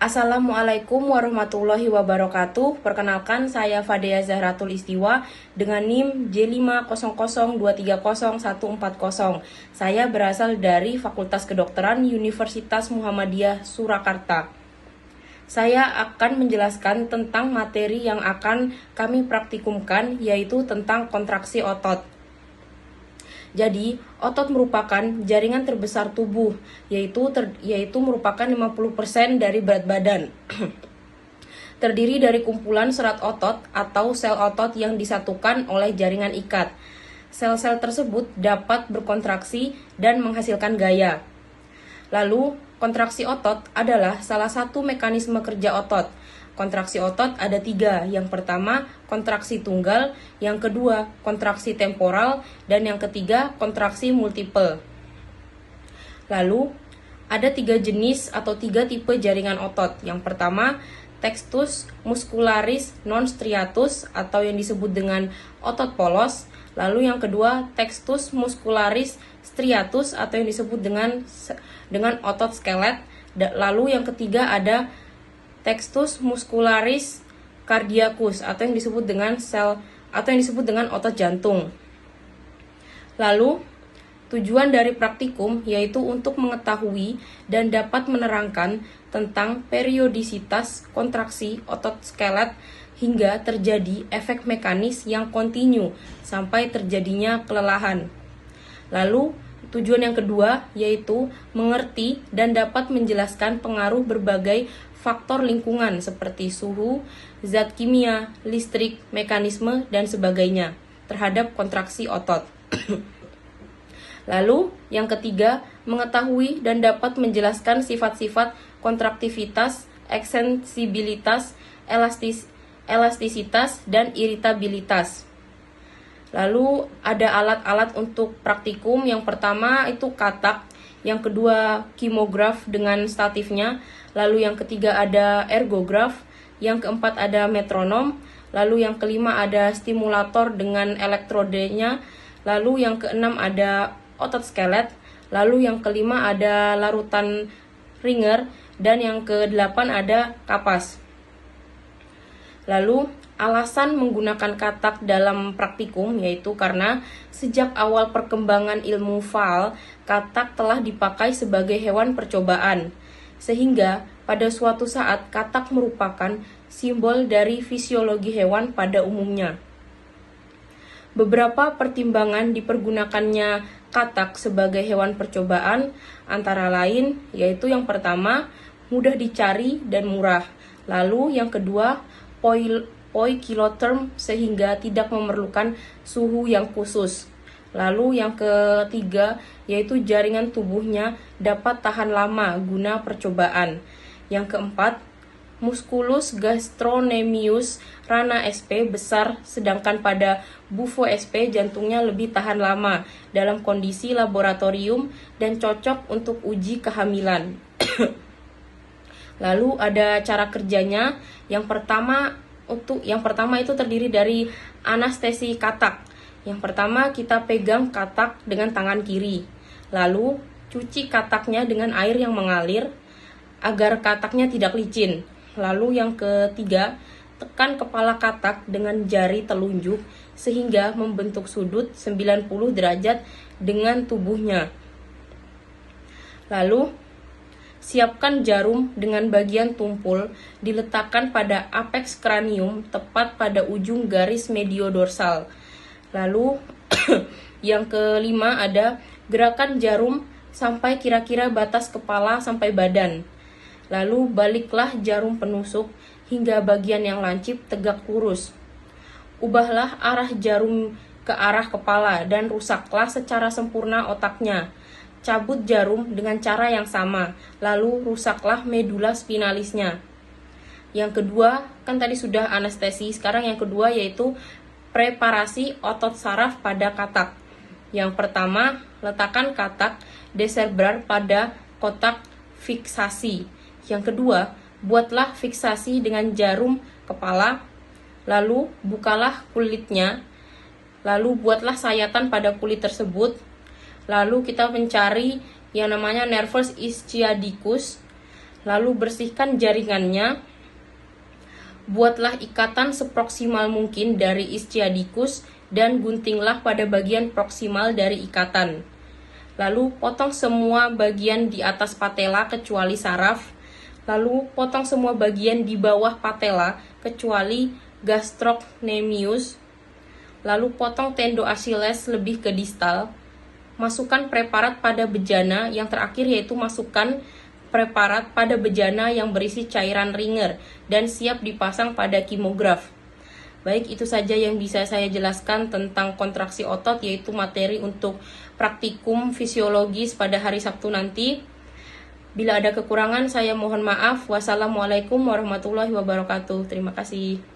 Assalamualaikum warahmatullahi wabarakatuh. Perkenalkan, saya Fadea Zahratul Istiwa dengan NIM J500230140. Saya berasal dari Fakultas Kedokteran Universitas Muhammadiyah Surakarta. Saya akan menjelaskan tentang materi yang akan kami praktikumkan, yaitu tentang kontraksi otot. Jadi, otot merupakan jaringan terbesar tubuh, yaitu merupakan 50% dari berat badan. Terdiri dari kumpulan serat otot atau sel otot yang disatukan oleh jaringan ikat. Sel-sel tersebut dapat berkontraksi dan menghasilkan gaya. Lalu, kontraksi otot adalah salah satu mekanisme kerja otot. Kontraksi otot ada 3. Yang pertama, kontraksi tunggal. Yang kedua, kontraksi temporal. Dan yang ketiga, kontraksi multiple. Lalu, ada 3 jenis atau 3 tipe jaringan otot. Yang pertama, textus muscularis non striatus atau yang disebut dengan otot polos. Lalu yang kedua, textus muscularis striatus atau yang disebut dengan otot skelet. Lalu yang ketiga ada textus muscularis cardiacus atau yang disebut dengan otot jantung. Lalu, tujuan dari praktikum yaitu untuk mengetahui dan dapat menerangkan tentang periodisitas kontraksi otot skelet hingga terjadi efek mekanis yang kontinu sampai terjadinya kelelahan. Lalu, tujuan yang kedua yaitu mengerti dan dapat menjelaskan pengaruh berbagai faktor lingkungan seperti suhu, zat kimia, listrik, mekanisme, dan sebagainya terhadap kontraksi otot. Lalu, yang ketiga, mengetahui dan dapat menjelaskan sifat-sifat kontraktivitas, ekstensibilitas, elastisitas, dan iritabilitas. Lalu, ada alat-alat untuk praktikum. Yang pertama itu katak, yang kedua kimograf dengan statifnya, lalu yang ketiga ada ergograf, yang keempat ada metronom, lalu yang kelima ada stimulator dengan elektrodenya, lalu yang keenam ada otot skelet, lalu yang kelima ada larutan Ringer, dan yang kedelapan ada kapas. Lalu alasan menggunakan katak dalam praktikum yaitu karena sejak awal perkembangan ilmu fal, katak telah dipakai sebagai hewan percobaan. Sehingga pada suatu saat katak merupakan simbol dari fisiologi hewan pada umumnya. Beberapa pertimbangan dipergunakannya katak sebagai hewan percobaan antara lain yaitu yang pertama, mudah dicari dan murah. Lalu yang kedua, poikilotherm sehingga tidak memerlukan suhu yang khusus. Lalu yang ketiga yaitu jaringan tubuhnya dapat tahan lama guna percobaan. Yang keempat, musculus gastrocnemius rana sp besar sedangkan pada bufo sp jantungnya lebih tahan lama dalam kondisi laboratorium dan cocok untuk uji kehamilan. Lalu ada cara kerjanya. Yang pertama itu terdiri dari anestesi katak. Yang pertama kita pegang katak dengan tangan kiri. Lalu cuci kataknya dengan air yang mengalir agar kataknya tidak licin. Lalu yang ketiga, tekan kepala katak dengan jari telunjuk sehingga membentuk sudut 90 derajat dengan tubuhnya. Lalu siapkan jarum dengan bagian tumpul diletakkan pada apex cranium tepat pada ujung garis mediodorsal. Lalu yang kelima ada gerakan jarum sampai kira-kira batas kepala sampai badan. Lalu baliklah jarum penusuk hingga bagian yang lancip tegak lurus. Ubahlah arah jarum ke arah kepala dan rusaklah secara sempurna otaknya. Cabut jarum dengan cara yang sama, lalu rusaklah medula spinalisnya. Yang kedua, kan tadi sudah anestesi, sekarang yang kedua yaitu preparasi otot saraf pada katak. Yang pertama, letakkan katak deserbar pada kotak fiksasi. Yang kedua, buatlah fiksasi dengan jarum kepala, lalu bukalah kulitnya, lalu buatlah sayatan pada kulit tersebut. Lalu kita mencari yang namanya nervus ischiadicus. Lalu bersihkan jaringannya. Buatlah ikatan seproksimal mungkin dari ischiadicus dan guntinglah pada bagian proksimal dari ikatan. Lalu potong semua bagian di atas patella kecuali saraf. Lalu potong semua bagian di bawah patella kecuali gastrocnemius. Lalu potong tendo Achilles lebih ke distal. Masukkan preparat pada bejana. Yang terakhir yaitu masukkan preparat pada bejana yang berisi cairan ringer dan siap dipasang pada kimograf. Baik, itu saja yang bisa saya jelaskan tentang kontraksi otot, yaitu materi untuk praktikum fisiologis pada hari Sabtu nanti. Bila ada kekurangan, saya mohon maaf. Wassalamualaikum warahmatullahi wabarakatuh. Terima kasih.